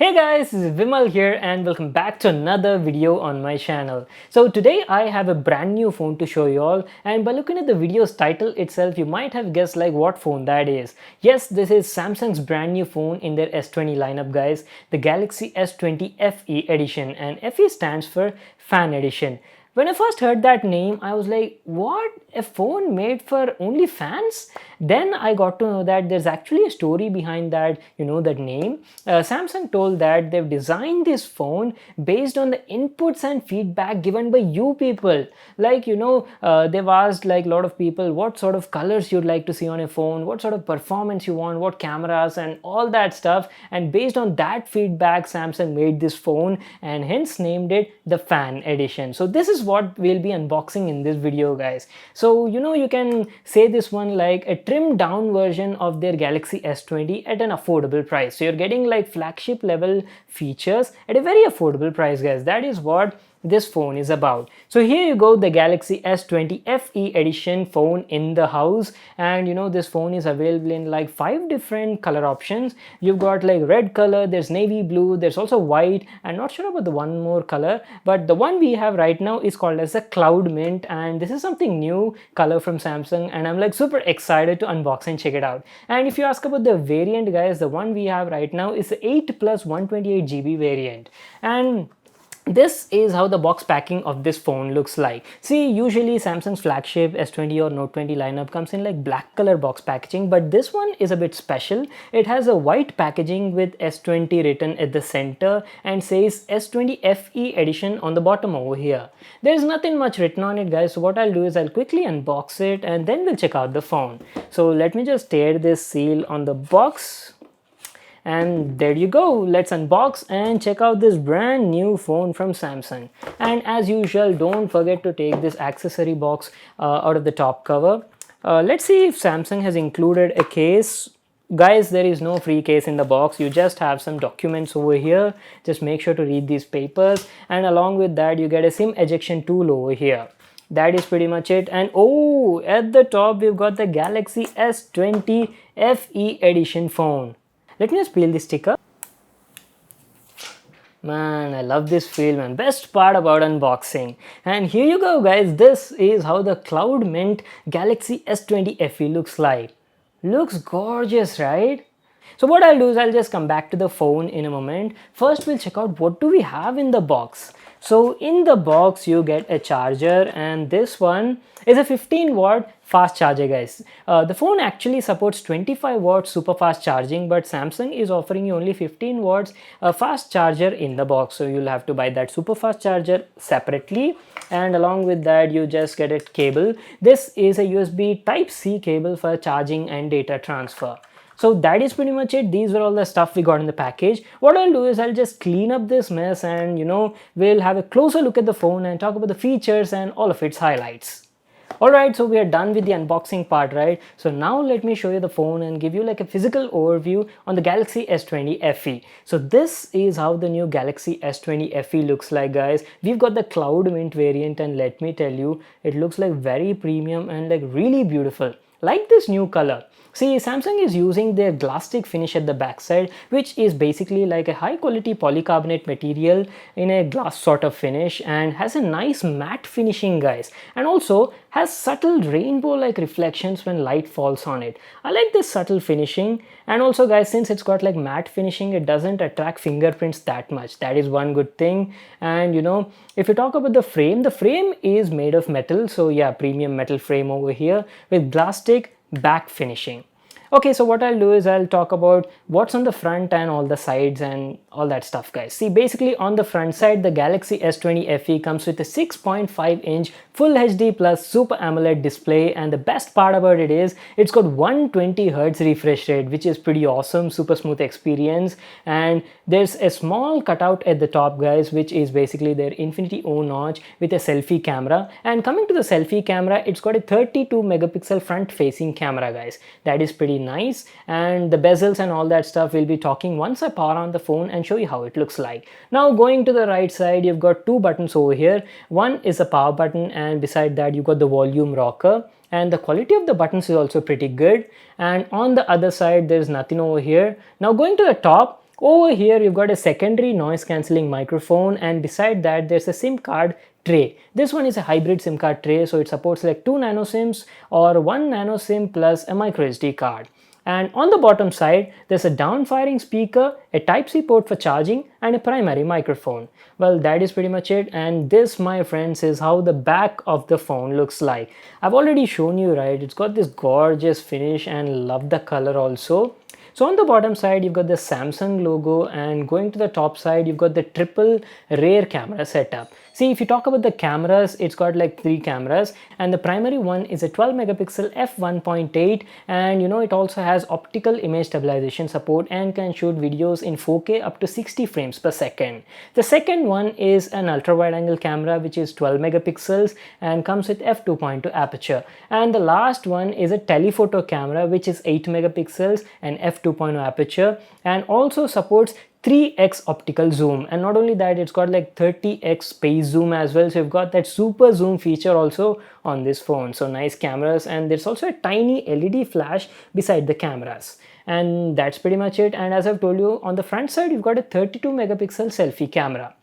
Hey guys, this is Vimal here and welcome back to another video on my channel. So today I have a brand new phone to show you all, and by looking at the video's title itself you might have guessed like what phone that is. Yes, this is Samsung's brand new phone in their S20 lineup guys, the Galaxy S20 FE edition, and FE stands for Fan Edition. When I first heard that name, I was like, what? A phone made for only fans? Then I got to know that there's actually a story behind that, that name. Samsung told that they've designed this phone based on the inputs and feedback given by you people. Like, they've asked like a lot of people what sort of colors you'd like to see on a phone, what sort of performance you want, what cameras and all that stuff. And based on that feedback, Samsung made this phone and hence named it the Fan Edition. So this is what we'll be unboxing in this video guys. So you can say this one like a trimmed down version of their Galaxy S20 at an affordable price. So you're getting like flagship level features at a very affordable price guys. That is what this phone is about. So here you go, the Galaxy S20 FE edition phone in the house, and this phone is available in like 5 different color options. You've got like red color, there's navy blue, there's also white. I'm not sure about the one more color, but the one we have right now is called as a Cloud Mint, and this is something new color from Samsung, and I'm like super excited to unbox and check it out. And if you ask about the variant guys, the one we have right now is the 8 plus 128 GB variant, and this is how the box packing of this phone looks like. See, usually Samsung's flagship S20 or Note 20 lineup comes in like black color box packaging, but this one is a bit special. It has a white packaging with S20 written at the center and says S20 FE edition on the bottom over here. There's nothing much written on it guys, so what I'll do is I'll quickly unbox it and then we'll check out the phone. So let me just tear this seal on the box. And there you go, let's unbox and check out this brand new phone from Samsung. And as usual, don't forget to take this accessory box out of the top cover. Let's see if Samsung has included a case. Guys, there is no free case in the box. You just have some documents over here. Just make sure to read these papers, and along with that you get a SIM ejection tool over here. That is pretty much it. And oh, at the top we've got the Galaxy S20 FE edition phone. Let me just peel the sticker. Man, I love this feel, man. Best part about unboxing. And here you go guys, this is how the Cloud Mint Galaxy S20 FE looks like. Looks gorgeous, right? So what I'll do is I'll just come back to the phone in a moment. First we'll check out what do we have in the box. So in the box you get a charger, and this one is a 15-watt fast charger guys. The phone actually supports 25 watt super fast charging, but Samsung is offering you only 15 watts fast charger in the box. So you'll have to buy that super fast charger separately, and along with that you just get a cable. This is a USB Type-C cable for charging and data transfer. So that is pretty much it. These were all the stuff we got in the package. What I'll do is I'll just clean up this mess, and we'll have a closer look at the phone and talk about the features and all of its highlights. Alright, so we are done with the unboxing part, right? So now let me show you the phone and give you like a physical overview on the Galaxy S20 FE. So this is how the new Galaxy S20 FE looks like guys. We've got the Cloud Mint variant, and let me tell you, it looks like very premium and like really beautiful. Like this new color. See, Samsung is using their Glastic finish at the backside, which is basically like a high quality polycarbonate material in a glass sort of finish, and has a nice matte finishing guys, and also has subtle rainbow like reflections when light falls on it. I like this subtle finishing, and also guys, since it's got like matte finishing, it doesn't attract fingerprints that much. That is one good thing. And if you talk about the frame is made of metal, so yeah, premium metal frame over here with Glastic back finishing. Okay, so what I'll do is I'll talk about what's on the front and all the sides and all that stuff guys. See, basically on the front side, the Galaxy S20 FE comes with a 6.5-inch Full HD Plus Super AMOLED display, and the best part about it is it's got 120Hz refresh rate, which is pretty awesome, super smooth experience. And there's a small cutout at the top guys, which is basically their Infinity O notch with a selfie camera. And coming to the selfie camera, it's got a 32 megapixel front facing camera guys. That is pretty nice, and the bezels and all that stuff we'll be talking once I power on the phone and show you how it looks like. Now going to the right side, you've got 2 buttons over here. One is a power button, and beside that you got the volume rocker, and the quality of the buttons is also pretty good. And on the other side there's nothing over here. Now going to the top, Over here you've got a secondary noise cancelling microphone, and beside that there's a SIM card tray. This one is a hybrid SIM card tray, so it supports like 2 nano SIMs or 1 nano SIM plus a micro SD card. And on the bottom side, there's a down-firing speaker, a Type-C port for charging, and a primary microphone. Well, that is pretty much it, and this, my friends, is how the back of the phone looks like. I've already shown you, right? It's got this gorgeous finish and love the color also. So on the bottom side, you've got the Samsung logo, and going to the top side, you've got the triple rear camera setup. See, if you talk about the cameras, it's got like 3 cameras, and the primary one is a 12 megapixel f1.8, and it also has optical image stabilization support and can shoot videos in 4K up to 60 frames per second. The second one is an ultra wide angle camera, which is 12 megapixels and comes with f2.2 aperture. And the last one is a telephoto camera, which is 8 megapixels and f2.0 aperture, and also supports 3x optical zoom. And not only that, it's got like 30x space zoom as well, so you've got that super zoom feature also on this phone. So nice cameras, and there's also a tiny LED flash beside the cameras, and that's pretty much it. And as I've told you, on the front side you've got a 32 megapixel selfie camera.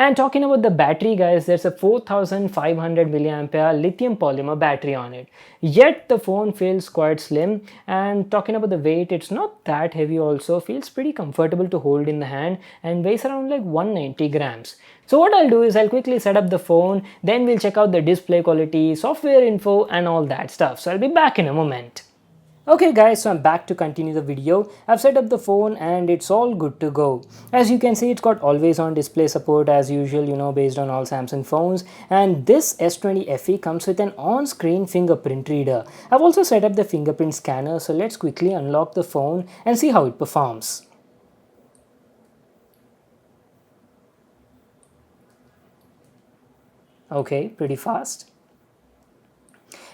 And talking about the battery, guys, there's a 4500 milliampere lithium polymer battery on it. Yet the phone feels quite slim, and talking about the weight, it's not that heavy also, feels pretty comfortable to hold in the hand and weighs around like 190 grams. So what I'll do is I'll quickly set up the phone, then we'll check out the display quality, software info and all that stuff. So I'll be back in a moment. Okay guys, so I'm back to continue the video. I've set up the phone and it's all good to go. As you can see, it's got always on display support as usual, based on all Samsung phones. And this S20 FE comes with an on-screen fingerprint reader. I've also set up the fingerprint scanner, so let's quickly unlock the phone and see how it performs. Okay, pretty fast.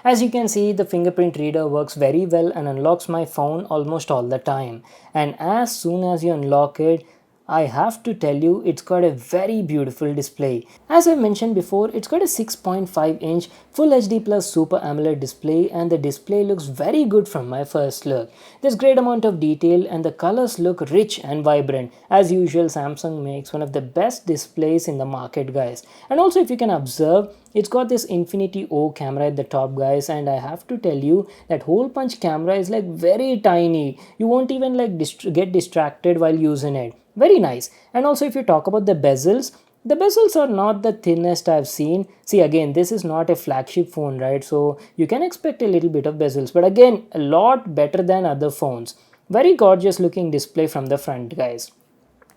As you can see, the fingerprint reader works very well and unlocks my phone almost all the time. And as soon as you unlock it, I have to tell you, it's got a very beautiful display. As I mentioned before, it's got a 6.5-inch Full HD Plus Super AMOLED display, and the display looks very good from my first look. There's great amount of detail and the colors look rich and vibrant. As usual, Samsung makes one of the best displays in the market, guys. And also, if you can observe, it's got this Infinity O camera at the top, guys, and I have to tell you that hole punch camera is like very tiny. You won't even like get distracted while using it. Very nice. And also, if you talk about the bezels are not the thinnest I've seen. See, again, this is not a flagship phone, right? So you can expect a little bit of bezels, but again, a lot better than other phones. Very gorgeous looking display from the front, guys.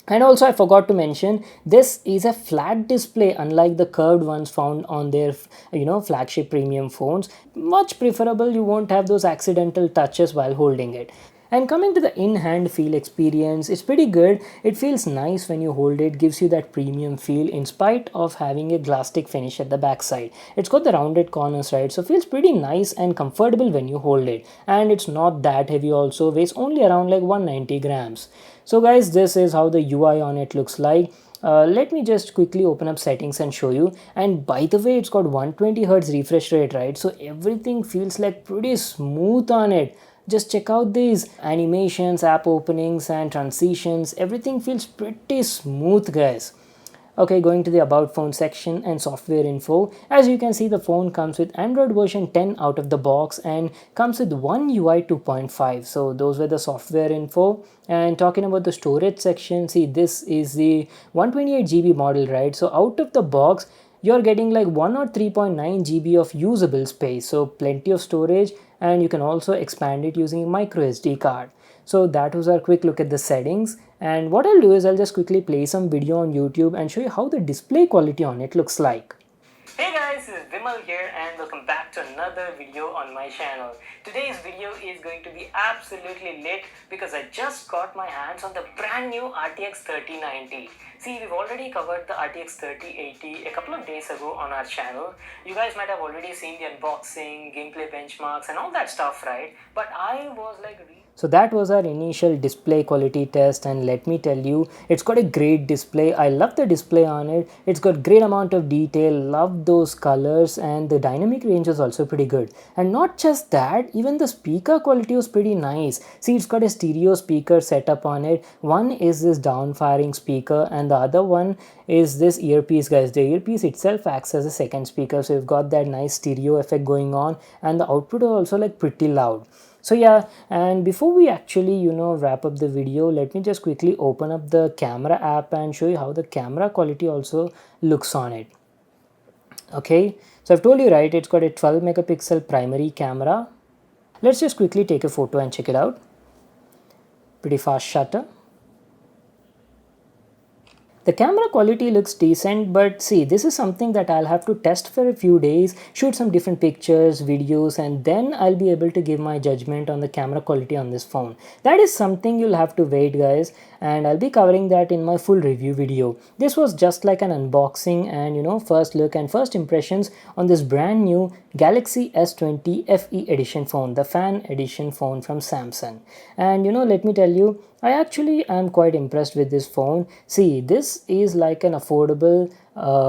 And also, I forgot to mention, this is a flat display unlike the curved ones found on their flagship premium phones. Much preferable. You won't have those accidental touches while holding it. And coming to the in-hand feel experience, it's pretty good. It feels nice when you hold it, gives you that premium feel in spite of having a glass-stick finish at the backside. It's got the rounded corners, right? So it feels pretty nice and comfortable when you hold it. And it's not that heavy also, weighs only around like 190 grams. So guys, this is how the UI on it looks like. Let me just quickly open up settings and show you. And by the way, it's got 120Hz refresh rate, right? So everything feels like pretty smooth on it. Just check out these animations, app openings and transitions. Everything feels pretty smooth, guys. Okay, going to the about phone section and software info. As you can see, the phone comes with Android version 10 out of the box and comes with One UI 2.5. So those were the software info. And talking about the storage section, see, this is the 128GB model, right? So out of the box, you're getting like 1 or 3.9 GB of usable space, so plenty of storage, and you can also expand it using a micro SD card. So that was our quick look at the settings, and what I'll do is I'll just quickly play some video on YouTube and show you how the display quality on it looks like. Hey guys, this is Vimal here and welcome back to another video on my channel. Today's video is going to be absolutely lit because I just got my hands on the brand new RTX 3090. See, we've already covered the RTX 3080 a couple of days ago on our channel. You guys might have already seen the unboxing, gameplay benchmarks and all that stuff, right? But I was like... So that was our initial display quality test, and let me tell you, it's got a great display. I love the display on it. It's got great amount of detail, love those colors. colors, and the dynamic range is also pretty good. And not just that, even the speaker quality was pretty nice. See, it's got a stereo speaker setup on it. One is this down firing speaker and the other one is this earpiece, guys. The earpiece itself acts as a second speaker, so you've got that nice stereo effect going on, and the output is also like pretty loud. So yeah, and before we actually wrap up the video, let me just quickly open up the camera app and show you how the camera quality also looks on it. Okay, so I've told you, right, it's got a 12 megapixel primary camera. Let's just quickly take a photo and check it out. Pretty fast shutter. The camera quality looks decent, but see, this is something that I'll have to test for a few days, shoot some different pictures, videos, and then I'll be able to give my judgment on the camera quality on this phone. That is something you'll have to wait, guys, and I'll be covering that in my full review video. This was just like an unboxing and first look and first impressions on this brand new Galaxy S20 FE edition phone, the fan edition phone from Samsung. And let me tell you, I actually am quite impressed with this phone. See, this is like an affordable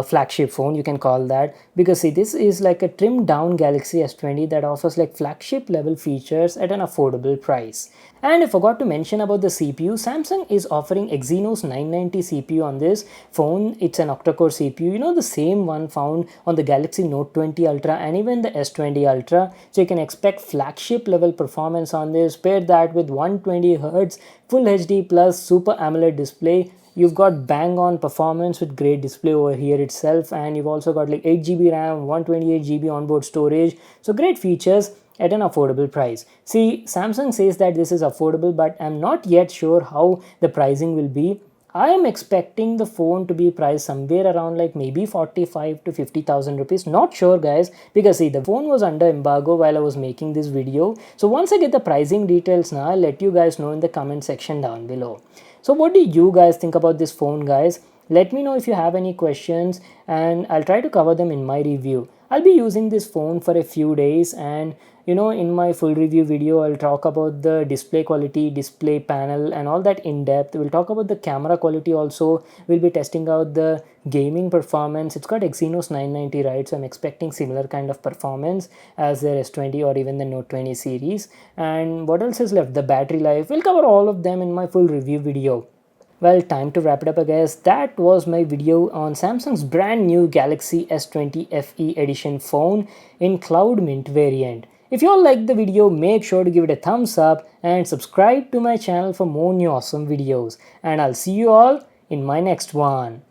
flagship phone, you can call that, because see, this is like a trimmed down Galaxy S20 that offers like flagship level features at an affordable price. And I forgot to mention about the CPU. Samsung is offering Exynos 990 CPU on this phone. It's an octa-core CPU, the same one found on the Galaxy Note 20 Ultra and even the S20 Ultra. So you can expect flagship level performance on this. Pair that with 120Hz Full HD plus Super AMOLED display. You've got bang on performance with great display over here itself, and you've also got like 8GB RAM, 128GB onboard storage. So great features at an affordable price. See, Samsung says that this is affordable, but I'm not yet sure how the pricing will be. I am expecting the phone to be priced somewhere around like maybe 45 to 50,000 rupees. Not sure, guys, because see, the phone was under embargo while I was making this video. So once I get the pricing details now, I'll let you guys know in the comment section down below. So what do you guys think about this phone, guys? Let me know if you have any questions and I'll try to cover them in my review. I'll be using this phone for a few days, and in my full review video I'll talk about the display quality, display panel and all that in depth. We'll talk about the camera quality also. We'll be testing out the gaming performance. It's got Exynos 990, right? So I'm expecting similar kind of performance as their S20 or even the Note 20 series. And what else is left? The battery life. We'll cover all of them in my full review video. Well, time to wrap it up, guys. That was my video on Samsung's brand new Galaxy S20 FE edition phone in Cloud Mint variant. If you all liked the video, make sure to give it a thumbs up and subscribe to my channel for more new awesome videos. And I'll see you all in my next one.